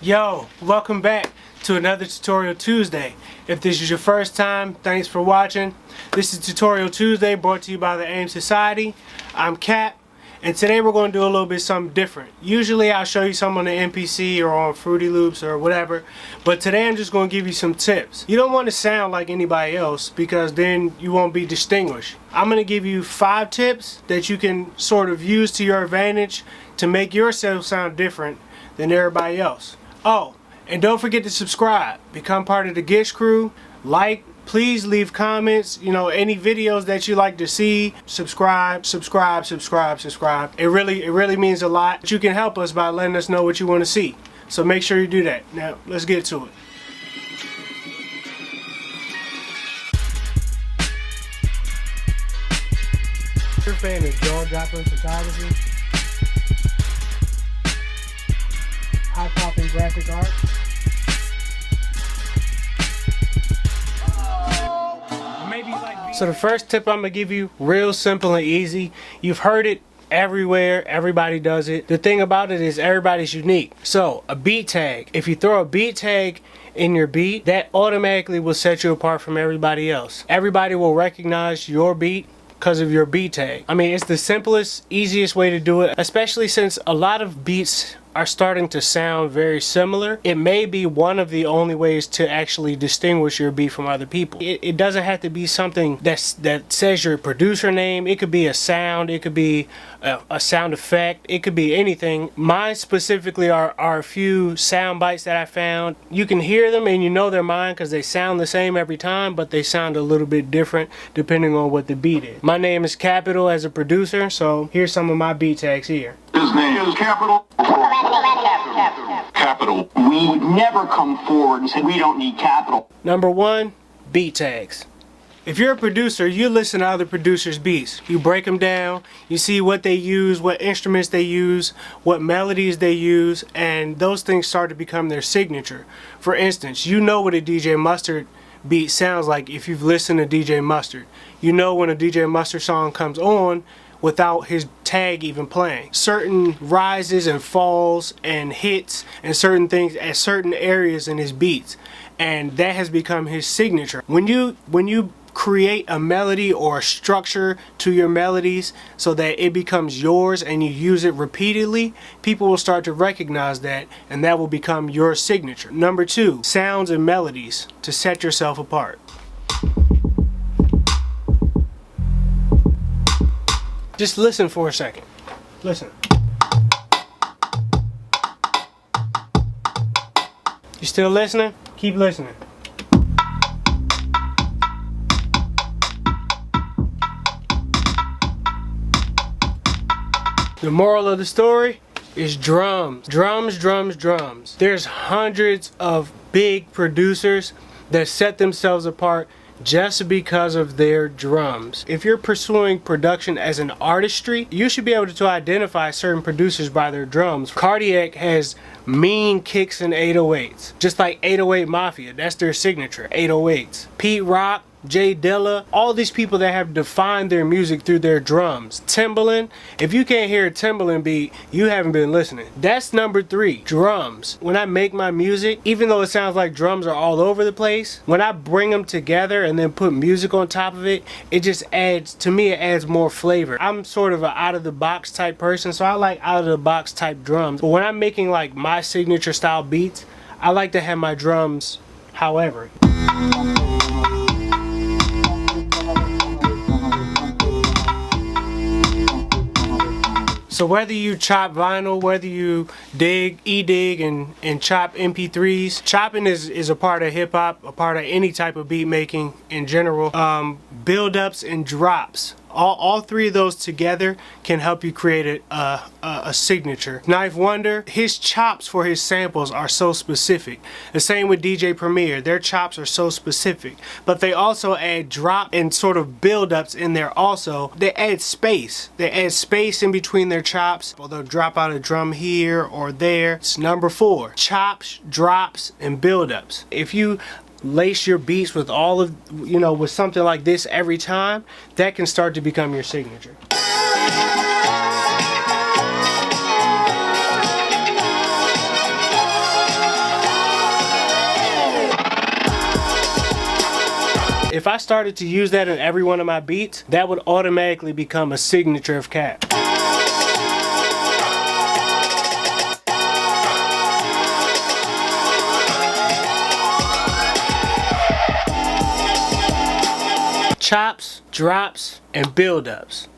Yo, welcome back to another Tutorial Tuesday. If this is your first time, thanks for watching. This is Tutorial Tuesday brought to you by the AIM Society. I'm Cap, and today we're going to do a little bit something different. Usually I'll show you something on the MPC or on Fruity Loops or whatever, but today I'm just going to give you some tips. You don't want to sound like anybody else because then you won't be distinguished. I'm going to give you 5 tips that you can sort of use to your advantage to make yourself sound different than everybody else. Oh, and don't forget to subscribe. Become part of the Gish crew. Like, please leave comments. You know, any videos that you like to see. Subscribe. It really means a lot. You can help us by letting us know what you want to see. So make sure you do that. Now, let's get to it. Your fan is jaw-dropping photography. High-popping graphic art. So the first tip I'm going to give you, real simple and easy. You've heard it everywhere. Everybody does it. The thing about it is everybody's unique. So a beat tag. If you throw a beat tag in your beat, that automatically will set you apart from everybody else. Everybody will recognize your beat because of your beat tag. I mean, it's the simplest, easiest way to do it, especially since a lot of beats are starting to sound very similar. It may be one of the only ways to actually distinguish your beat from other people. It doesn't have to be something that says your producer name. It could be a sound, it could be a sound effect, it could be anything. Mine specifically are a few sound bites that I found. You can hear them and you know they're mine because they sound the same every time, but they sound a little bit different depending on what the beat is. My name is Capital as a producer, so here's some of my beat tags here. His name is Capital. Capital. We would never come forward and say we don't need capital. Number 1, beat tags. If you're a producer, you listen to other producers' beats. You break them down, you see what they use, what instruments they use, what melodies they use, and those things start to become their signature. For instance, you know what a DJ Mustard beat sounds like if you've listened to DJ Mustard. You know when a DJ Mustard song comes on without his tag even playing. Certain rises and falls and hits and certain things at certain areas in his beats, and that has become his signature. When you create a melody or a structure to your melodies so that it becomes yours and you use it repeatedly, people will start to recognize that, and that will become your signature. Number 2, sounds and melodies to set yourself apart. Just listen for a second. Listen. You still listening? Keep listening. The moral of the story is drums. Drums. There's hundreds of big producers that set themselves apart just because of their drums. If you're pursuing production as an artistry, you should be able to identify certain producers by their drums. Cardiac has mean kicks and 808s, just like 808 Mafia. That's their signature, 808s. Pete Rock, Jay Dilla, all these people that have defined their music through their drums. Timbaland, if you can't hear a Timbaland beat, you haven't been listening. That's number 3, drums. When I make my music, even though it sounds like drums are all over the place, when I bring them together and then put music on top of it, it just adds, to me, it adds more flavor. I'm sort of an out-of-the-box type person, so I like out-of-the-box type drums. But when I'm making like my signature style beats, I like to have my drums however. So whether you chop vinyl, whether you e-dig and chop MP3s, chopping is a part of hip hop, a part of any type of beat making in general. Build-ups and drops. All 3 of those together can help you create a signature. Knife Wonder, his chops for his samples are so specific. The same with DJ Premier, their chops are so specific. But they also add drop and sort of build-ups in there also. They add space. They add space in between their chops. Or they'll drop out a drum here or there. It's number 4, chops, drops, and build-ups. If you lace your beats with all of, with something like this every time, that can start to become your signature. I started to use that in every one of my beats, that would automatically become a signature of Cap. Chops, drops, and build-ups.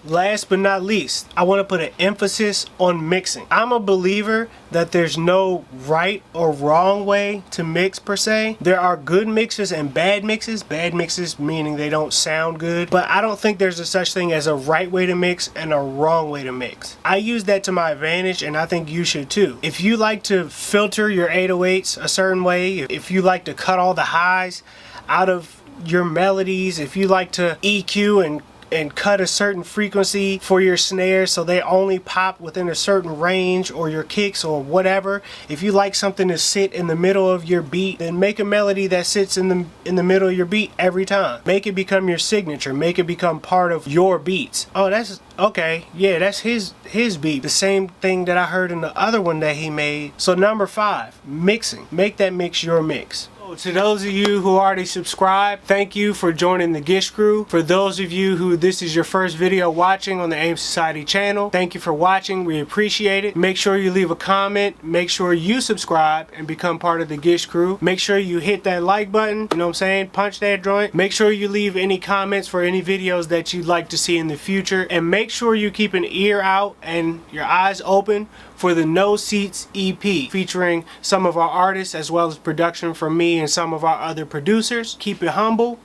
Last but not least, I want to put an emphasis on mixing. I'm a believer that there's no right or wrong way to mix per se. There are good mixes and bad mixes. Bad mixes meaning they don't sound good. But I don't think there's a such thing as a right way to mix and a wrong way to mix. I use that to my advantage, and I think you should too. If you like to filter your 808s a certain way, if you like to cut all the highs out of your melodies, if you like to EQ and cut a certain frequency for your snares so they only pop within a certain range, or your kicks or whatever, if you like something to sit in the middle of your beat, then make a melody that sits in the middle of your beat every time. Make it become your signature. Make it become part of your beats. Oh, that's okay. Yeah, that's his beat. The same thing that I heard in the other one that he made. So number 5, mixing. Make that mix your mix. To those of you who already subscribed, thank you for joining the Gish crew. For those of you who this is your first video watching on the Aim Society channel, thank you for watching. We appreciate it. Make sure you leave a comment. Make sure you subscribe and become part of the Gish crew. Make sure you hit that like button. You know what I'm saying? Punch that joint. Make sure you leave any comments for any videos that you'd like to see in the future. And make sure you keep an ear out and your eyes open for the No Seats EP, featuring some of our artists as well as production from me and some of our other producers. Keep it humble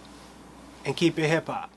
and keep it hip hop.